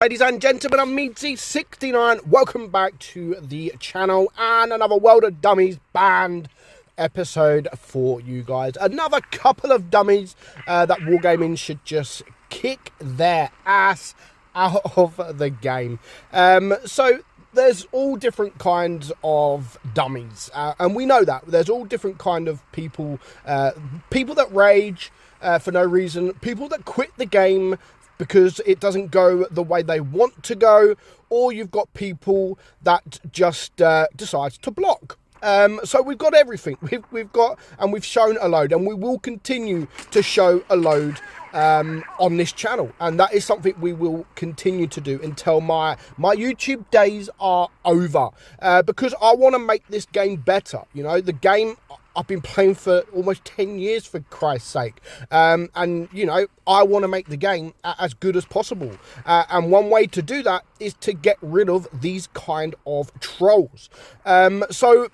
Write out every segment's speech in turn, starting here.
Ladies and gentlemen, I'm meadsyreplays. Welcome back to the channel and another World of Dummies banned episode for you guys. Another couple of dummies that Wargaming should just kick their ass out of the game. So there's all different kinds of dummies, and we know that there's all different kind of people. People that rage for no reason, people that quit the game because it doesn't go the way they want to go, or you've got people that just decides to block. So we've got everything. We've got, and we've shown a load, and we will continue to show a load on this channel, and that is something we will continue to do until my YouTube days are over, because I want to make this game better. You know, the game I've been playing for almost 10 years, for Christ's sake. And, you know, I want to make the game as good as possible. And one way to do that is to get rid of these kind of trolls. So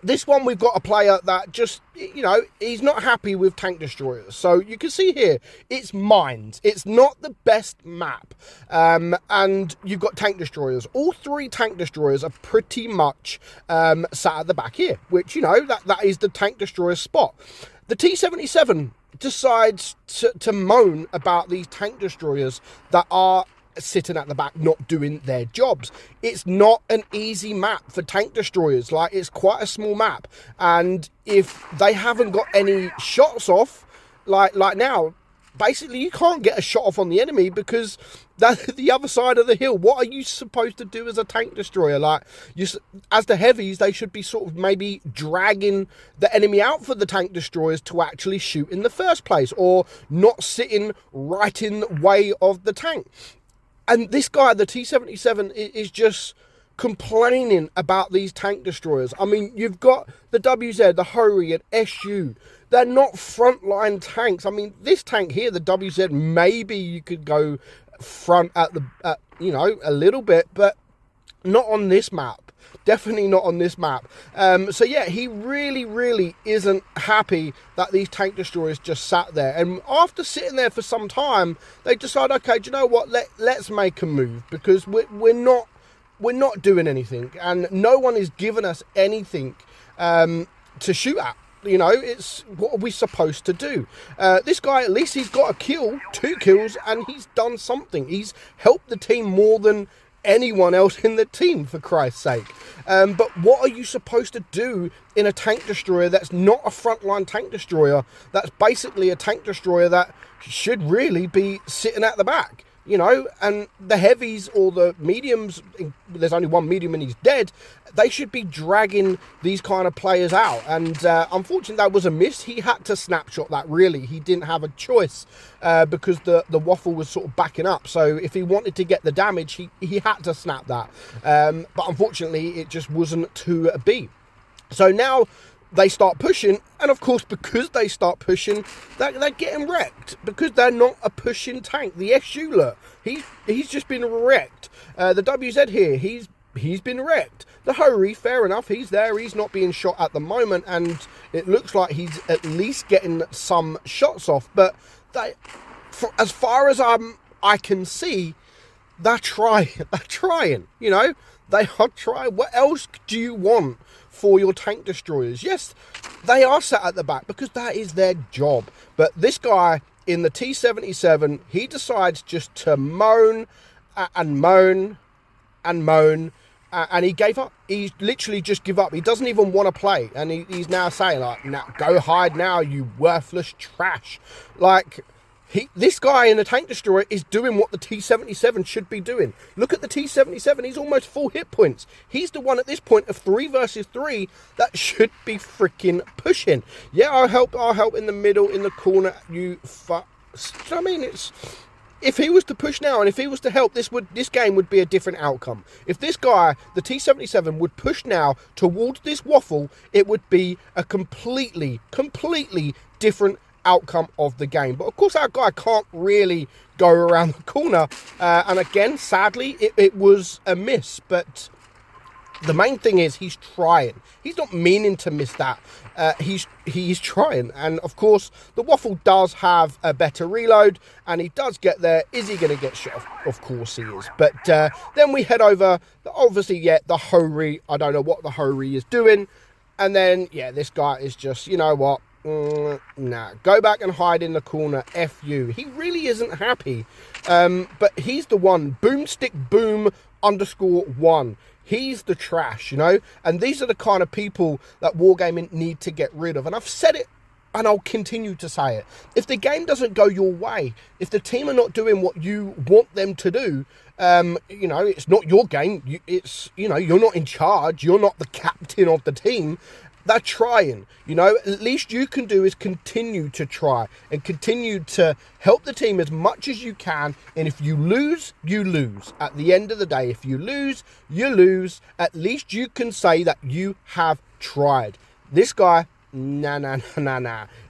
this one, we've got a player that just, you know, he's not happy with tank destroyers. So you can see here, it's mines. It's not the best map. And you've got tank destroyers. All three tank destroyers are pretty much sat at the back here, which, you know, that is the tank destroyer spot. The T-77 decides to moan about these tank destroyers that are sitting at the back not doing their jobs. It's not an easy map for tank destroyers. Like, it's quite a small map, and if they haven't got any shots off, like now, basically you can't get a shot off on the enemy because that's the other side of the hill. What are you supposed to do as a tank destroyer? Like, as the heavies, they should be sort of maybe dragging the enemy out for the tank destroyers to actually shoot in the first place, or not sitting right in the way of the tank. And this guy, the T-77, is just complaining about these tank destroyers. I mean, you've got the WZ, the Hori, and SU. They're not frontline tanks. I mean, this tank here, the WZ, maybe you could go front at you know, a little bit, but not on this map. Definitely not on this map. So yeah, he really isn't happy that these tank destroyers just sat there. And after sitting there for some time, they decide, okay, do you know what? Let's make a move, because we're not doing anything, and no one is giving us anything to shoot at. You know, it's what are we supposed to do? This guy, at least he's got a kill, 2 kills, and he's done something. He's helped the team more than anyone else in the team, for Christ's sake. But what are you supposed to do in a tank destroyer that's not a frontline tank destroyer? That's basically a tank destroyer that should really be sitting at the back, you know, and the heavies or the mediums, there's only one medium and he's dead, they should be dragging these kind of players out. And unfortunately, that was a miss. He had to snapshot that, really. He didn't have a choice because the waffle was sort of backing up. So if he wanted to get the damage, he had to snap that. But unfortunately, it just wasn't to be. So now they start pushing, and of course, because they start pushing, they're getting wrecked, because they're not a pushing tank. The SU, look, he's just been wrecked. The WZ here, he's been wrecked. The Hori, fair enough, he's there, he's not being shot at the moment, and it looks like he's at least getting some shots off. But as far as I can see, they're trying, you know, they are trying. What else do you want for your tank destroyers? Yes, they are sat at the back because that is their job. But this guy in the T-77, he decides just to moan and moan and moan, and he gave up. He literally just give up. He doesn't even want to play, and he's now saying, like, now go hide now, you worthless trash. Like, this guy in the tank destroyer is doing what the T-77 should be doing. Look at the T-77, he's almost full hit points. He's the one at this point of 3 versus 3 that should be freaking pushing. Yeah, I'll help in the middle, in the corner, you fuck. I mean, it's, if he was to push now and if he was to help, this game would be a different outcome. If this guy, the T-77, would push now towards this waffle, it would be a completely different outcome of the game. But of course, our guy can't really go around the corner, and again, sadly, it was a miss. But the main thing is he's trying. He's not meaning to miss that. He's trying. And, of course, the waffle does have a better reload, and he does get there. Is he going to get shot? Of course he is. But then we head over, obviously, yeah, the Hori. I don't know what the Hori is doing. And then, yeah, this guy is just, you know what? Nah, go back and hide in the corner. F you. He really isn't happy. But he's the one. Boomstick boom _1. He's the trash, you know? And these are the kind of people that Wargaming need to get rid of. And I've said it, and I'll continue to say it. If the game doesn't go your way, if the team are not doing what you want them to do, you know, it's not your game. You know, you're not in charge. You're not the captain of the team. They're trying, you know. At least you can do is continue to try and continue to help the team as much as you can. And if you lose, you lose. At the end of the day, if you lose, you lose. At least you can say that you have tried. This guy, nah.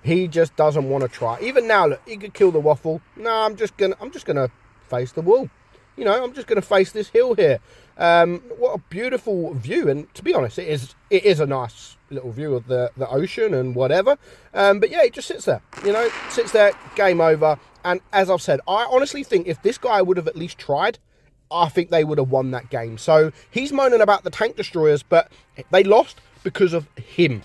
He just doesn't want to try. Even now, look, he could kill the waffle. No, I'm just gonna face the wall. You know, I'm just going to face this hill here. What a beautiful view. And to be honest, it is a nice little view of the ocean and whatever. But yeah, it just sits there, you know, sits there, game over. And as I've said, I honestly think if this guy would have at least tried, I think they would have won that game. So he's moaning about the tank destroyers, but they lost because of him.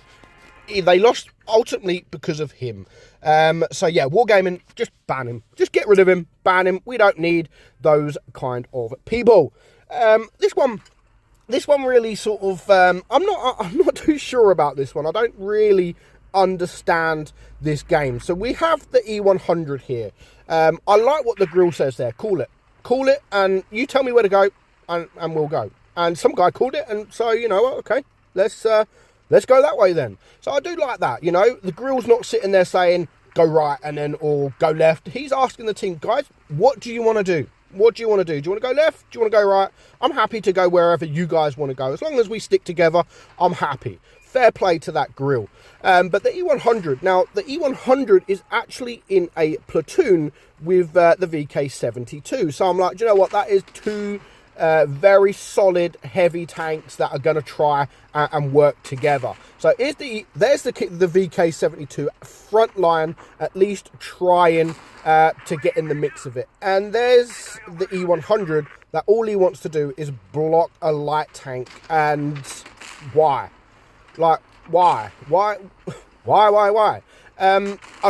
They lost ultimately because of him. So yeah, Wargaming, just ban him. Just get rid of him, ban him. We don't need those kind of people. This one really sort of, I'm not too sure about this one. I don't really understand this game. So we have the E100 here. I like what the grill says there. Call it, and you tell me where to go, and we'll go. And some guy called it, and so, you know what, okay, let's go that way then. So I do like that, you know. The grill's not sitting there saying, go right and then, or go left. He's asking the team, guys, what do you want to do? What do you want to do? Do you want to go left? Do you want to go right? I'm happy to go wherever you guys want to go. As long as we stick together, I'm happy. Fair play to that grill. But the E100, now, the E100 is actually in a platoon with the VK72. So I'm like, do you know what? That is two very solid, heavy tanks that are going to try and work together. So there's the VK72 front line, at least trying to get in the mix of it. And there's the E100 that all he wants to do is block a light tank. And why? Like, why? I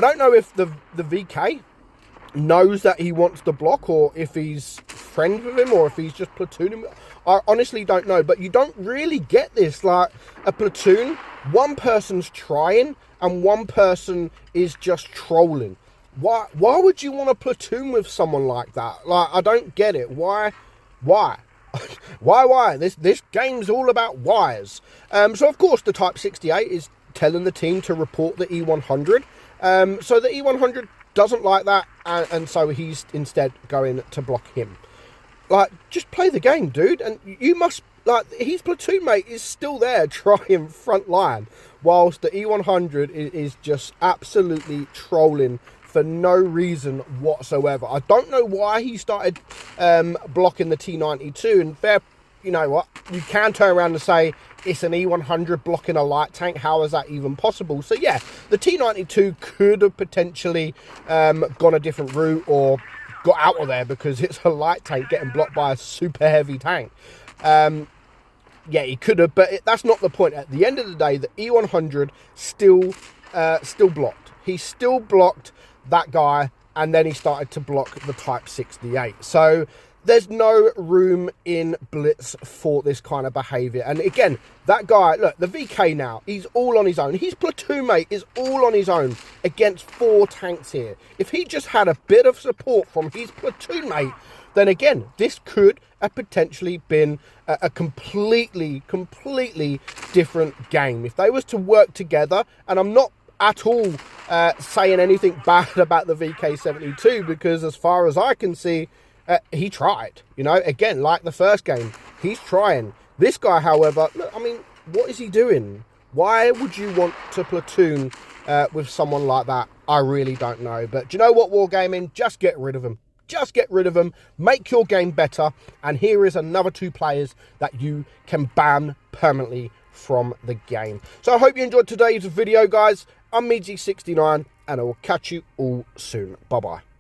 don't know if the VK knows that he wants to block, or if he's friends with him, or if he's just platooning. I honestly don't know, but you don't really get this. Like, a platoon, one person's trying and one person is just trolling. Why would you want to platoon with someone like that? Like, I don't get it. Why? Why? This game's all about whys. So of course the Type 68 is telling the team to report the E100. So the E100 doesn't like that, and so he's instead going to block him. Like, just play the game, dude. And you must, like, his platoon mate is still there trying front line, whilst the E100 is just absolutely trolling for no reason whatsoever. I don't know why he started blocking the T92, and fair, you know what, you can turn around and say it's an E100 blocking a light tank. How is that even possible? So yeah, the T92 could have potentially gone a different route or got out of there, because it's a light tank getting blocked by a super heavy tank. Yeah, he could have, but that's not the point. At the end of the day, the E100 still blocked. He still blocked that guy, and then he started to block the Type 68. So there's no room in Blitz for this kind of behaviour. And again, that guy, look, the VK now, he's all on his own. His platoon mate is all on his own against 4 tanks here. If he just had a bit of support from his platoon mate, then again, this could have potentially been a completely different game. If they was to work together, and I'm not at all saying anything bad about the VK72, because as far as I can see, he tried, you know, again, like the first game, he's trying. This guy, however, look, I mean, what is he doing? Why would you want to platoon with someone like that? I really don't know. But do you know what, Wargaming? Just get rid of him. just get rid of them, make your game better, and here is another 2 players that you can ban permanently from the game. So I hope you enjoyed today's video, guys. I'm meadsy69, and I will catch you all soon. Bye-bye.